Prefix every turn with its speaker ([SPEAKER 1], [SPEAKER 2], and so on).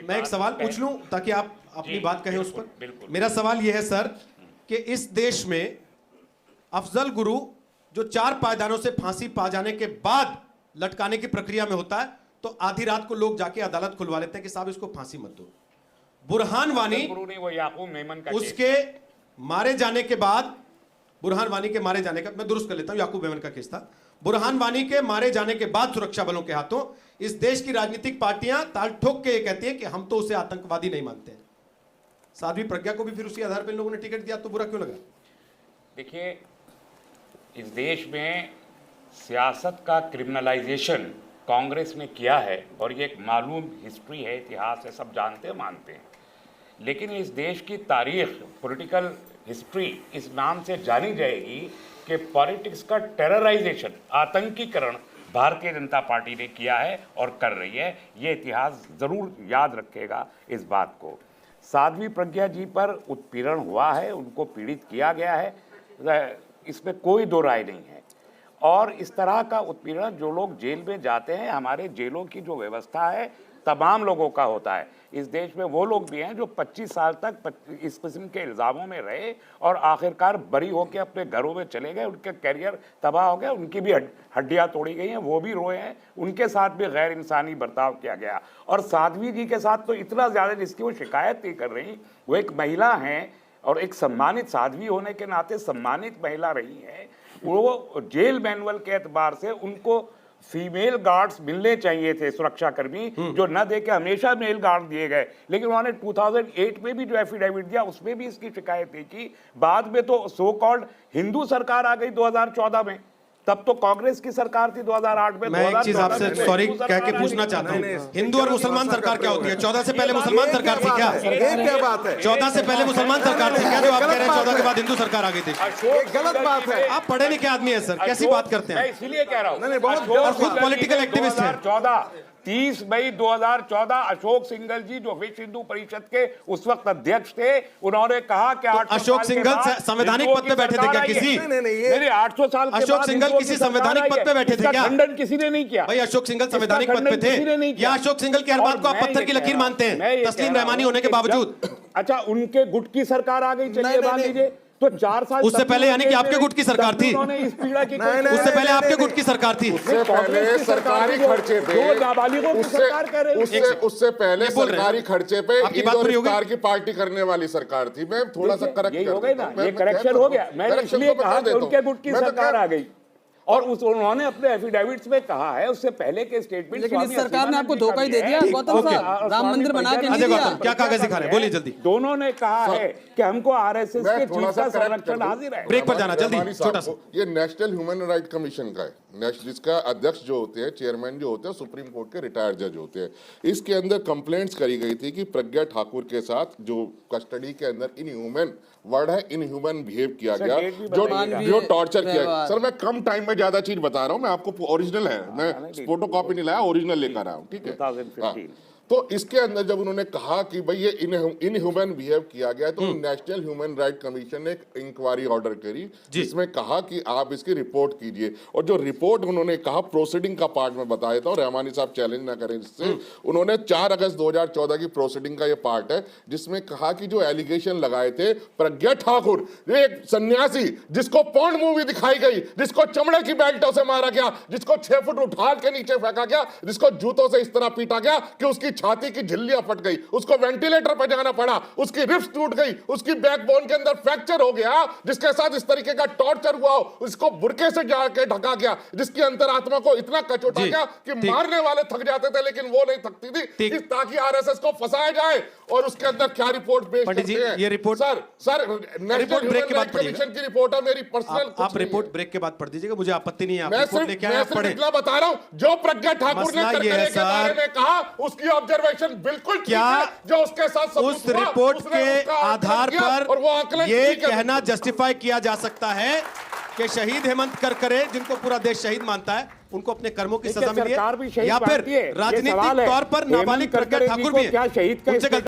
[SPEAKER 1] मैं एक सवाल पूछ लूं ताकि आप अपनी बात कहें उस पर। मेरा सवाल यह है सर कि इस देश में अफजल गुरु जो 4 पायदानों से फांसी पा जाने के बाद लटकाने की प्रक्रिया में होता है, तो आधी रात को लोग जाके अदालत खुलवा लेते हैं कि साहब इसको फांसी मत दो। बुरहान वानी उसके मारे जाने के बाद, बुरहान वानी के मारे जाने का, मैं दुरुस्त कर लेता हूं, याकूब मेमन का केस था। बुरहान वानी के मारे जाने के बाद सुरक्षा बलों के हाथों इस देश की राजनीतिक पार्टियां ताल ठोक के ये कहती हैं कि हम तो उसे आतंकवादी नहीं मानते हैं। साध्वी प्रज्ञा को भी फिर उसी आधार पर इन लोगों ने टिकट दिया, तो बुरा क्यों लगा?
[SPEAKER 2] देखिए, इस देश में सियासत का क्रिमिनलाइजेशन कांग्रेस ने किया है और ये एक मालूम हिस्ट्री है, इतिहास है, सब जानते हैं, मानते हैं। लेकिन इस देश की तारीख, पॉलिटिकल हिस्ट्री इस नाम से जानी जाएगी कि पॉलिटिक्स का टेरराइजेशन, आतंकीकरण भारतीय जनता पार्टी ने किया है और कर रही है। ये इतिहास ज़रूर याद रखेगा इस बात को। साध्वी प्रज्ञा जी पर उत्पीड़न हुआ है, उनको पीड़ित किया गया है, इसमें कोई दो राय नहीं है। और इस तरह का उत्पीड़न जो लोग जेल में जाते हैं, हमारे जेलों की जो व्यवस्था है तमाम लोगों का होता है। इस देश में वो लोग भी हैं जो 25 साल तक इस किस्म के इल्ज़ामों में रहे और आखिरकार बरी होकर अपने घरों में चले गए, उनके करियर तबाह हो गया, उनकी भी हड्डियां तोड़ी गई हैं, वो भी रोए हैं, उनके साथ भी गैर इंसानी बर्ताव किया गया। और साध्वी जी के साथ तो इतना ज़्यादा, जिसकी वो शिकायत नहीं कर रही, वो एक महिला हैं और एक सम्मानित साध्वी होने के नाते सम्मानित महिला रही है। वो जेल मैनुअल के एतबार से उनको फीमेल गार्ड्स मिलने चाहिए थे, सुरक्षाकर्मी, जो न दे के हमेशा मेल गार्ड दिए गए। लेकिन उन्होंने 2008 में भी जो एफिडेविट दिया उसमें भी इसकी शिकायत नहीं की। बाद में तो सो कॉल्ड हिंदू सरकार आ गई 2014 में, तब तो कांग्रेस की सरकार थी 2008 में।
[SPEAKER 1] मैं एक चीज आपसे सॉरी कह के पूछना चाहता हूँ, हिंदू और मुसलमान सरकार क्या होती है? 14 से पहले मुसलमान सरकार थी क्या?
[SPEAKER 3] क्या बात है?
[SPEAKER 1] 14 से पहले मुसलमान सरकार थी क्या, जो आप कह रहे हैं 14 के बाद हिंदू सरकार आ गई थी?
[SPEAKER 3] गलत बात है।
[SPEAKER 1] आप पढ़े लिखे आदमी है सर, कैसी बात करते हैं?
[SPEAKER 2] मैं इसीलिए कह रहा हूँ,
[SPEAKER 1] और खुद पॉलिटिकल एक्टिविस्ट हैं।
[SPEAKER 2] 30 मई 2014 अशोक सिंघल जी जो विश्व हिंदू परिषद के उस वक्त अध्यक्ष थे, उन्होंने कहा कि
[SPEAKER 1] अशोक सिंघल संवैधानिक पद पे बैठे थे क्या किसी?
[SPEAKER 2] नहीं, 800 साल के
[SPEAKER 1] अशोक सिंघल किसी संवैधानिक पद पे बैठे थे क्या?
[SPEAKER 2] खंडन किसी ने नहीं किया
[SPEAKER 1] भाई। अशोक सिंघल संवैधानिक पद पे थे या अशोक सिंघल की हर बात को आप पत्थर की लकीर मानते हैं, तस्लीम रहमानी होने के बावजूद?
[SPEAKER 2] अच्छा, उनके गुट की सरकार आ गई, चलिए मान लीजिए, तो 4 साल
[SPEAKER 1] उससे पहले यानी कि आपके गुट की सरकार थी?
[SPEAKER 2] इस पीड़ा की
[SPEAKER 1] उससे पहले आपके गुट की सरकार थी?
[SPEAKER 3] उससे पहले सरकारी खर्चे पे, उससे पहले सरकारी खर्चे पे ईद और इफ्तार की पार्टी करने वाली सरकार थी। मैं थोड़ा सा करेक्ट
[SPEAKER 2] हो गई ना, ये करेक्शन हो गया। मैंने इसलिए कहा कि उनके गुट की सरकार आ गई और उन्होंने अपने एफिडेविट्स में कहा है, उससे पहले के स्टेटमेंट।
[SPEAKER 4] लेकिन इस सरकार ने आपको धोखा ही दे दिया गौतम साहब, राम मंदिर बना के नहीं दिया।
[SPEAKER 1] क्या कागज दिखा रहे हैं, बोलिए जल्दी।
[SPEAKER 2] दोनों ने कहा है कि हमको आरएसएस के चीफ का संरक्षण हाजिर है।
[SPEAKER 1] ब्रेक पर जाना जल्दी, छोटा सा।
[SPEAKER 3] ये नेशनल ह्यूमन राइट कमीशन का है, जिसका अध्यक्ष जो होते हैं, चेयरमैन जो होते हैं, सुप्रीम कोर्ट के रिटायर्ड जज होते हैं। इसके अंदर कंप्लेंट्स करी गई थी कि प्रज्ञा ठाकुर के साथ जो कस्टडी के अंदर इनह्यूमन वर्ड है, इनह्यूमन बिहेव किया गया, जो टॉर्चर किया गया। सर मैं कम टाइम में ज्यादा चीज बता रहा हूं, मैं आपको ओरिजिनल है, मैं फोटो कॉपी नहीं लाया, ओरिजिनल लेकर आया हूं, ठीक है?
[SPEAKER 2] 2015
[SPEAKER 3] तो इसके अंदर जब उन्होंने कहा कि भाई ये इनह्यूमन बिहेव किया गया, तो नेशनल ह्यूमन राइट कमीशन ने एक इंक्वायरी ऑर्डर करी, जिसमें कहा कि आप इसकी रिपोर्ट कीजिए। और जो रिपोर्ट उन्होंने कहा प्रोसीडिंग का पार्ट में बताया था, और रहमानी साहब चैलेंज ना करें इससे, उन्होंने 4 अगस्त 2014 की प्रोसीडिंग का ये पार्ट है, जिसमें कहा कि जो एलिगेशन लगाए थे प्रज्ञा ठाकुर, एक सन्यासी जिसको पॉर्न मूवी दिखाई गई, जिसको चमड़े की बेल्टों से मारा गया, जिसको 6 फुट उठा के नीचे फेंका गया, जिसको जूतों से इस तरह पीटा गया कि उसकी छाती की झिल्लियां फट गई, उसको वेंटिलेटर पर जाना पड़ा, उसकी रिब्स टूट गई, उसकी बैकबोन के अंदर फ्रैक्चर हो गया, जिसके साथ इस तरीके का टॉर्चर हुआ, उसको बुरके से जाके ढका गया, जिसकी अंतरात्मा को इतना कचोटा गया कि मारने वाले थक जाते थे लेकिन वो नहीं थकती थी, ताकि आरएसएस को फंसाया जाए। और उसके अंदर क्या रिपोर्ट पेश करते हैं
[SPEAKER 1] ये report
[SPEAKER 3] sir national human right commission की रिपोर्ट है, मेरी पर्सनल।
[SPEAKER 1] आप रिपोर्ट ब्रेक के बाद पढ़ दीजिएगा, मुझे आपत्ति नहीं है।
[SPEAKER 3] मैं सिर्फ इतना बता रहा हूं, जो प्रज्ञा ठाकुर ने करकरे के बारे में कहा उसकी ऑब्जर्वेशन बिल्कुल
[SPEAKER 1] क्या
[SPEAKER 3] जो उसके साथ
[SPEAKER 1] उस रिपोर्ट के आधार पर ये कहना जस्टिफाई किया जा सकता है कि शहीद हेमंत करकरे, जिनको पूरा देश शहीद मानता है, उनको अपने कर्मों की सजा मिली है, या फिर राजनीतिक तौर पर नाबालिग प्रज्ञा ठाकुर भी है, उनसे